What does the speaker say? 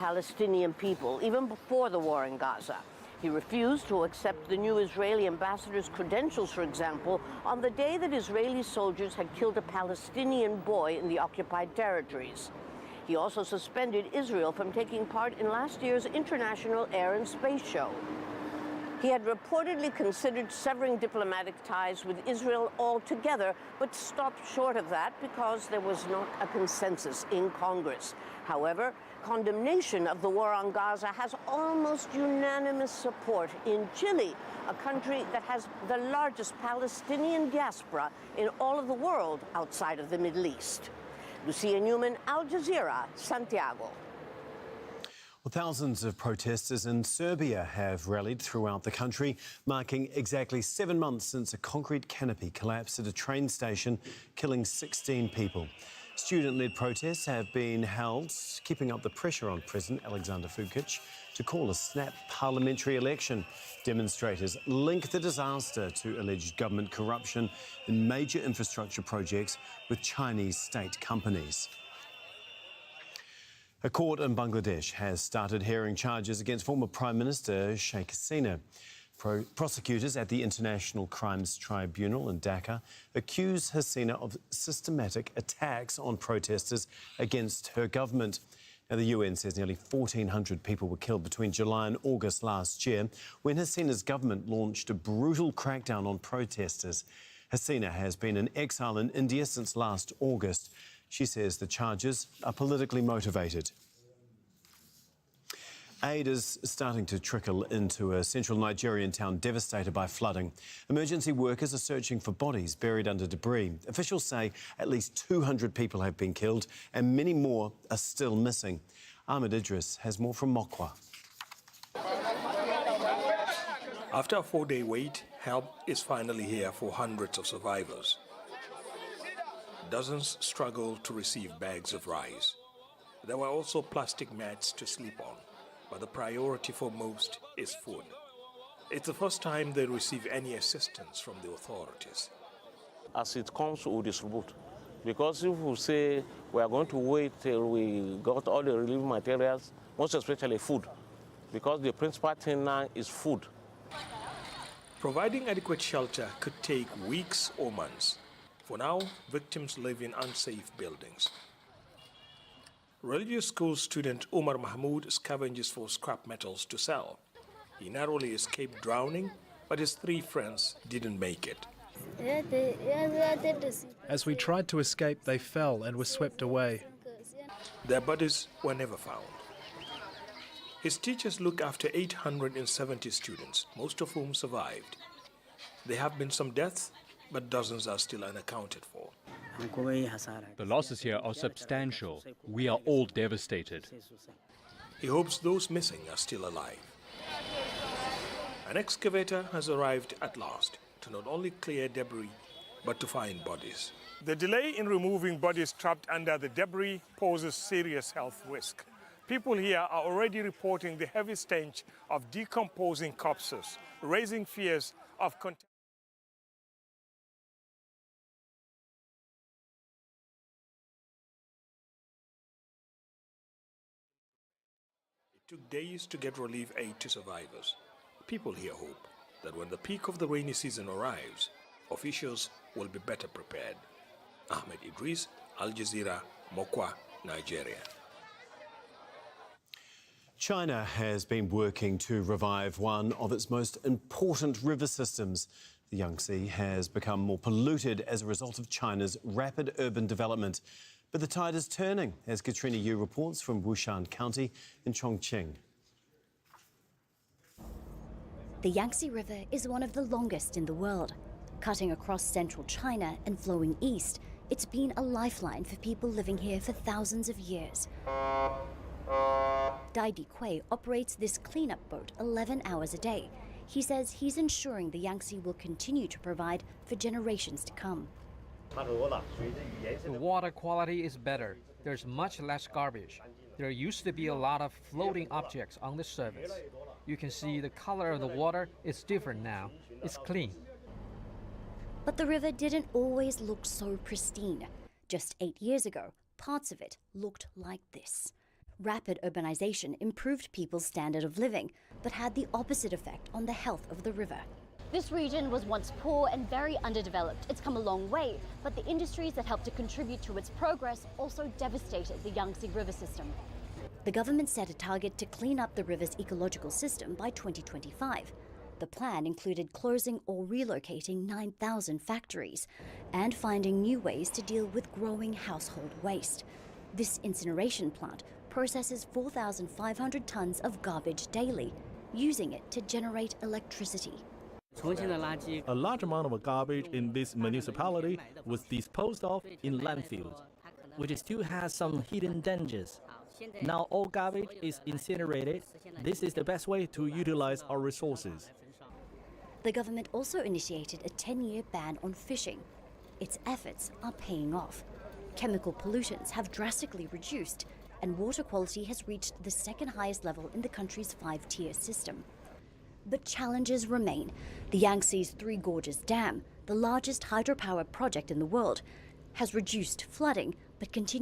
Palestinian people, even before the war in Gaza. He refused to accept the new Israeli ambassador's credentials, for example, on the day that Israeli soldiers had killed a Palestinian boy in the occupied territories. He also suspended Israel from taking part in last year's International Air and Space Show. He had reportedly considered severing diplomatic ties with Israel altogether, but stopped short of that because there was not a consensus in Congress. However, condemnation of the war on Gaza has almost unanimous support in Chile, a country that has the largest Palestinian diaspora in all of the world outside of the Middle East. Lucia Newman, Al Jazeera, Santiago. Well, thousands of protesters in Serbia have rallied throughout the country, marking exactly 7 months since a concrete canopy collapsed at a train station, killing 16 people. Student-led protests have been held, keeping up the pressure on President Alexander Vučić to call a snap parliamentary election. Demonstrators link the disaster to alleged government corruption in major infrastructure projects with Chinese state companies. A court in Bangladesh has started hearing charges against former Prime Minister Sheikh Hasina. Prosecutors at the International Crimes Tribunal in Dhaka accuse Hasina of systematic attacks on protesters against her government. Now, the UN says nearly 1,400 people were killed between July and August last year when Hasina's government launched a brutal crackdown on protesters. Hasina has been in exile in India since last August. She says the charges are politically motivated. Aid is starting to trickle into a central Nigerian town devastated by flooding. Emergency workers are searching for bodies buried under debris. Officials say at least 200 people have been killed and many more are still missing. Ahmed Idris has more from Mokwa. After a 4-day wait, help is finally here for hundreds of survivors. Dozens struggle to receive bags of rice. There were also plastic mats to sleep on, but the priority for most is food. It's the first time they receive any assistance from the authorities. As it comes, we distribute. Because if we say we are going to wait till we got all the relief materials, most especially food, because the principal thing now is food. Providing adequate shelter could take weeks or months. For now, victims live in unsafe buildings. Religious school student Umar Mahmoud scavenges for scrap metals to sell. He narrowly escaped drowning, but his 3 friends didn't make it. As we tried to escape, they fell and were swept away. Their bodies were never found. His teachers look after 870 students, most of whom survived. There have been some deaths, but dozens are still unaccounted for. The losses here are substantial. We are all devastated. He hopes those missing are still alive. An excavator has arrived at last to not only clear debris, but to find bodies. The delay in removing bodies trapped under the debris poses serious health risk. People here are already reporting the heavy stench of decomposing corpses, raising fears of contamination. It took days to get relief aid to survivors. People here hope that when the peak of the rainy season arrives, officials will be better prepared. Ahmed Idris, Al Jazeera, Mokwa, Nigeria. China has been working to revive one of its most important river systems. The Yangtze has become more polluted as a result of China's rapid urban development. But the tide is turning, as Katrina Yu reports from Wushan County in Chongqing. The Yangtze River is one of the longest in the world. Cutting across central China and flowing east, it's been a lifeline for people living here for thousands of years. Dai Dikui operates this cleanup boat 11 hours a day. He says he's ensuring the Yangtze will continue to provide for generations to come. The water quality is better. There's much less garbage. There used to be a lot of floating objects on the surface. You can see the color of the water is different now. It's clean. But the river didn't always look so pristine. Just 8 years ago, parts of it looked like this. Rapid urbanization improved people's standard of living, but had the opposite effect on the health of the river. This region was once poor and very underdeveloped. It's come a long way, but the industries that helped to contribute to its progress also devastated the Yangtze River system. The government set a target to clean up the river's ecological system by 2025. The plan included closing or relocating 9,000 factories and finding new ways to deal with growing household waste. This incineration plant processes 4,500 tons of garbage daily, using it to generate electricity. A large amount of garbage in this municipality was disposed of in landfills, which still has some hidden dangers. Now all garbage is incinerated. This is the best way to utilize our resources. The government also initiated a 10-year ban on fishing. Its efforts are paying off. Chemical pollutants have drastically reduced, and water quality has reached the second highest level in the country's 5-tier system. But challenges remain. The Yangtze's Three Gorges Dam, the largest hydropower project in the world, has reduced flooding but continues